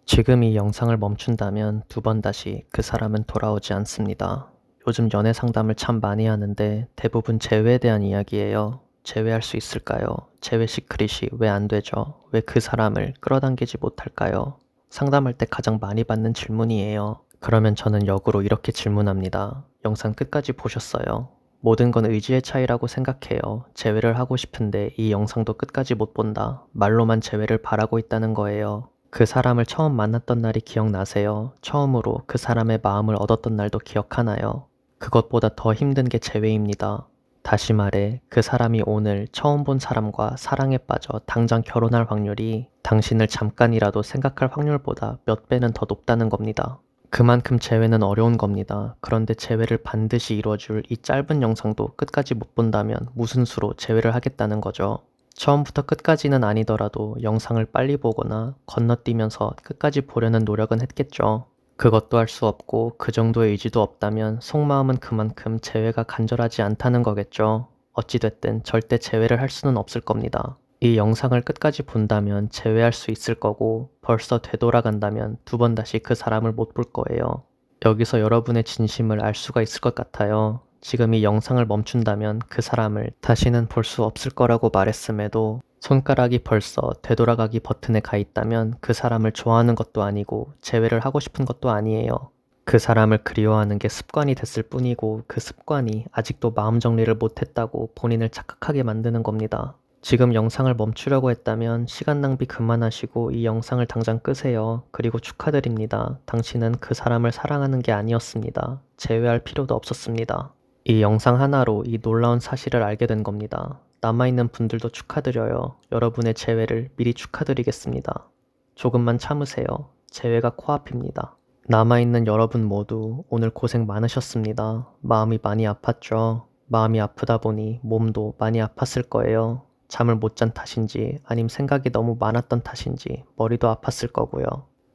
지금 이 영상을 멈춘다면 두 번 다시 그 사람은 돌아오지 않습니다. 요즘 연애 상담을 참 많이 하는데 대부분 재회에 대한 이야기예요. 재회할 수 있을까요? 재회 시크릿이 왜 안 되죠? 왜 그 사람을 끌어당기지 못할까요? 상담할 때 가장 많이 받는 질문이에요. 그러면 저는 역으로 이렇게 질문합니다. 영상 끝까지 보셨어요? 모든 건 의지의 차이라고 생각해요. 재회를 하고 싶은데 이 영상도 끝까지 못 본다. 말로만 재회를 바라고 있다는 거예요. 그 사람을 처음 만났던 날이 기억나세요? 처음으로 그 사람의 마음을 얻었던 날도 기억하나요? 그것보다 더 힘든 게 재회입니다. 다시 말해, 그 사람이 오늘 처음 본 사람과 사랑에 빠져 당장 결혼할 확률이 당신을 잠깐이라도 생각할 확률보다 몇 배는 더 높다는 겁니다. 그만큼 재회는 어려운 겁니다. 그런데 재회를 반드시 이뤄줄 이 짧은 영상도 끝까지 못 본다면 무슨 수로 재회를 하겠다는 거죠. 처음부터 끝까지는 아니더라도 영상을 빨리 보거나 건너뛰면서 끝까지 보려는 노력은 했겠죠. 그것도 할 수 없고 그 정도의 의지도 없다면 속마음은 그만큼 재회가 간절하지 않다는 거겠죠. 어찌됐든 절대 재회를 할 수는 없을 겁니다. 이 영상을 끝까지 본다면 재회할 수 있을 거고 벌써 되돌아간다면 두 번 다시 그 사람을 못 볼 거예요. 여기서 여러분의 진심을 알 수가 있을 것 같아요. 지금 이 영상을 멈춘다면 그 사람을 다시는 볼 수 없을 거라고 말했음에도 손가락이 벌써 되돌아가기 버튼에 가 있다면 그 사람을 좋아하는 것도 아니고 재회를 하고 싶은 것도 아니에요. 그 사람을 그리워하는 게 습관이 됐을 뿐이고 그 습관이 아직도 마음 정리를 못했다고 본인을 착각하게 만드는 겁니다. 지금 영상을 멈추려고 했다면 시간 낭비 그만하시고 이 영상을 당장 끄세요. 그리고 축하드립니다. 당신은 그 사람을 사랑하는 게 아니었습니다. 재회할 필요도 없었습니다. 이 영상 하나로 이 놀라운 사실을 알게 된 겁니다. 남아있는 분들도 축하드려요. 여러분의 재회를 미리 축하드리겠습니다. 조금만 참으세요. 재회가 코앞입니다. 남아있는 여러분 모두 오늘 고생 많으셨습니다. 마음이 많이 아팠죠? 마음이 아프다 보니 몸도 많이 아팠을 거예요. 잠을 못 잔 탓인지 아님 생각이 너무 많았던 탓인지 머리도 아팠을 거고요.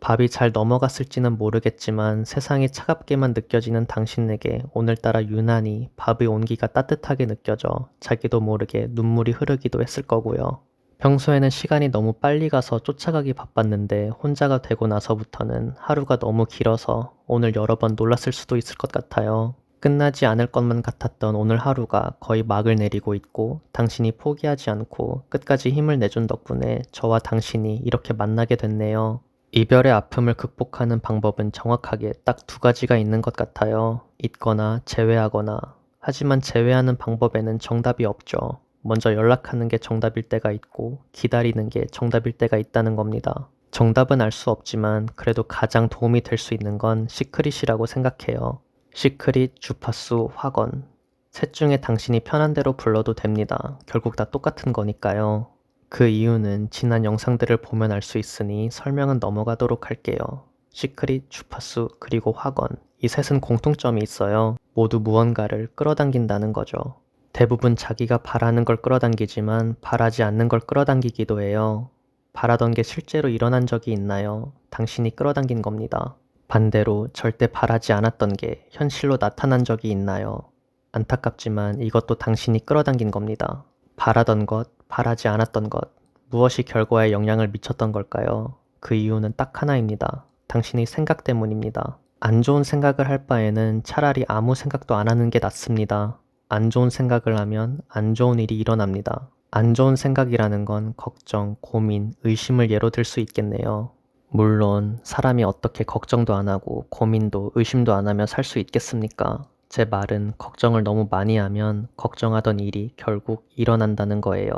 밥이 잘 넘어갔을지는 모르겠지만 세상이 차갑게만 느껴지는 당신에게 오늘따라 유난히 밥의 온기가 따뜻하게 느껴져 자기도 모르게 눈물이 흐르기도 했을 거고요. 평소에는 시간이 너무 빨리 가서 쫓아가기 바빴는데 혼자가 되고 나서부터는 하루가 너무 길어서 오늘 여러 번 놀랐을 수도 있을 것 같아요. 끝나지 않을 것만 같았던 오늘 하루가 거의 막을 내리고 있고 당신이 포기하지 않고 끝까지 힘을 내준 덕분에 저와 당신이 이렇게 만나게 됐네요. 이별의 아픔을 극복하는 방법은 정확하게 딱 두 가지가 있는 것 같아요. 잊거나 제외하거나. 하지만 제외하는 방법에는 정답이 없죠. 먼저 연락하는 게 정답일 때가 있고 기다리는 게 정답일 때가 있다는 겁니다. 정답은 알 수 없지만 그래도 가장 도움이 될 수 있는 건 시크릿이라고 생각해요. 시크릿, 주파수, 확언. 셋 중에 당신이 편한 대로 불러도 됩니다. 결국 다 똑같은 거니까요. 그 이유는 지난 영상들을 보면 알 수 있으니 설명은 넘어가도록 할게요. 시크릿, 주파수, 그리고 확언. 이 셋은 공통점이 있어요. 모두 무언가를 끌어당긴다는 거죠. 대부분 자기가 바라는 걸 끌어당기지만 바라지 않는 걸 끌어당기기도 해요. 바라던 게 실제로 일어난 적이 있나요? 당신이 끌어당긴 겁니다. 반대로 절대 바라지 않았던 게 현실로 나타난 적이 있나요? 안타깝지만 이것도 당신이 끌어당긴 겁니다. 바라던 것, 바라지 않았던 것, 무엇이 결과에 영향을 미쳤던 걸까요? 그 이유는 딱 하나입니다. 당신의 생각 때문입니다. 안 좋은 생각을 할 바에는 차라리 아무 생각도 안 하는 게 낫습니다. 안 좋은 생각을 하면 안 좋은 일이 일어납니다. 안 좋은 생각이라는 건 걱정, 고민, 의심을 예로 들 수 있겠네요. 물론 사람이 어떻게 걱정도 안 하고 고민도 의심도 안 하며 살 수 있겠습니까? 제 말은 걱정을 너무 많이 하면 걱정하던 일이 결국 일어난다는 거예요.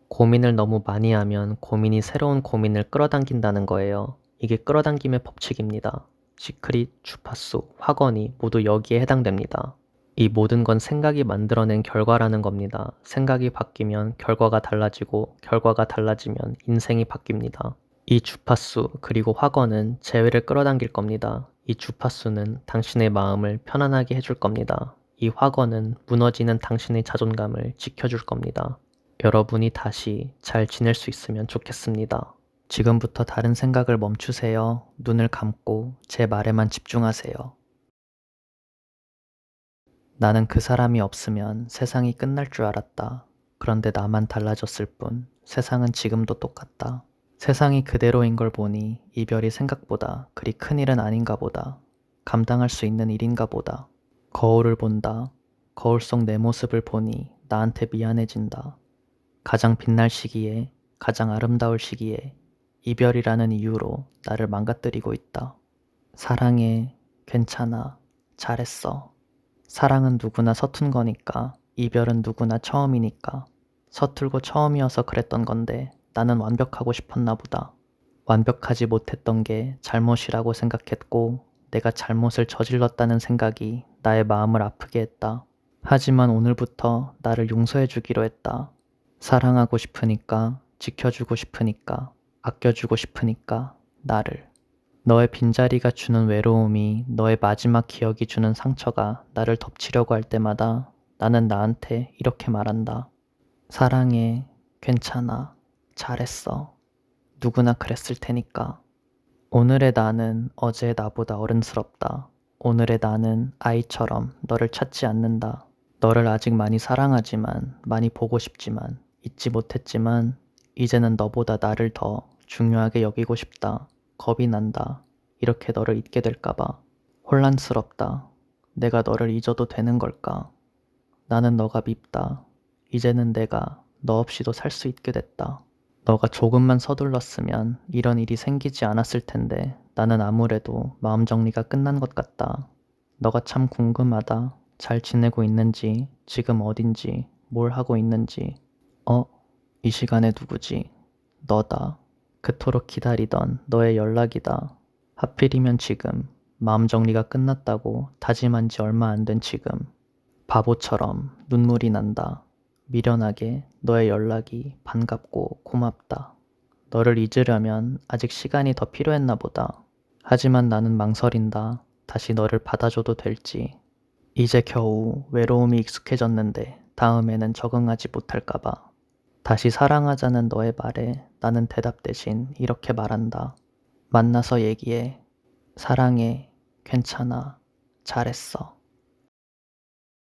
고민을 너무 많이 하면 고민이 새로운 고민을 끌어당긴다는 거예요. 이게 끌어당김의 법칙입니다. 시크릿, 주파수, 확언이 모두 여기에 해당됩니다. 이 모든 건 생각이 만들어낸 결과라는 겁니다. 생각이 바뀌면 결과가 달라지고 결과가 달라지면 인생이 바뀝니다. 이 주파수 그리고 확언은 재회를 끌어당길 겁니다. 이 주파수는 당신의 마음을 편안하게 해줄 겁니다. 이 확언은 무너지는 당신의 자존감을 지켜줄 겁니다. 여러분이 다시 잘 지낼 수 있으면 좋겠습니다. 지금부터 다른 생각을 멈추세요. 눈을 감고 제 말에만 집중하세요. 나는 그 사람이 없으면 세상이 끝날 줄 알았다. 그런데 나만 달라졌을 뿐 세상은 지금도 똑같다. 세상이 그대로인 걸 보니 이별이 생각보다 그리 큰일은 아닌가 보다. 감당할 수 있는 일인가 보다. 거울을 본다. 거울 속 내 모습을 보니 나한테 미안해진다. 가장 빛날 시기에, 가장 아름다울 시기에 이별이라는 이유로 나를 망가뜨리고 있다. 사랑해, 괜찮아, 잘했어. 사랑은 누구나 서툰 거니까, 이별은 누구나 처음이니까. 서툴고 처음이어서 그랬던 건데 나는 완벽하고 싶었나 보다. 완벽하지 못했던 게 잘못이라고 생각했고, 내가 잘못을 저질렀다는 생각이 나의 마음을 아프게 했다. 하지만 오늘부터 나를 용서해 주기로 했다. 사랑하고 싶으니까, 지켜주고 싶으니까, 아껴주고 싶으니까, 나를. 너의 빈자리가 주는 외로움이, 너의 마지막 기억이 주는 상처가 나를 덮치려고 할 때마다 나는 나한테 이렇게 말한다. 사랑해, 괜찮아, 잘했어. 누구나 그랬을 테니까. 오늘의 나는 어제의 나보다 어른스럽다. 오늘의 나는 아이처럼 너를 찾지 않는다. 너를 아직 많이 사랑하지만, 많이 보고 싶지만, 잊지 못했지만, 이제는 너보다 나를 더 중요하게 여기고 싶다. 겁이 난다. 이렇게 너를 잊게 될까봐. 혼란스럽다. 내가 너를 잊어도 되는 걸까? 나는 너가 밉다. 이제는 내가 너 없이도 살 수 있게 됐다. 너가 조금만 서둘렀으면 이런 일이 생기지 않았을 텐데 나는 아무래도 마음 정리가 끝난 것 같다. 너가 참 궁금하다. 잘 지내고 있는지, 지금 어딘지, 뭘 하고 있는지. 이 시간에 누구지? 너다. 그토록 기다리던 너의 연락이다. 하필이면 지금 마음 정리가 끝났다고 다짐한 지 얼마 안 된 지금. 바보처럼 눈물이 난다. 미련하게 너의 연락이 반갑고 고맙다. 너를 잊으려면 아직 시간이 더 필요했나 보다. 하지만 나는 망설인다. 다시 너를 받아줘도 될지. 이제 겨우 외로움이 익숙해졌는데 다음에는 적응하지 못할까봐. 다시 사랑하자는 너의 말에 나는 대답 대신 이렇게 말한다. 만나서 얘기해. 사랑해. 괜찮아. 잘했어.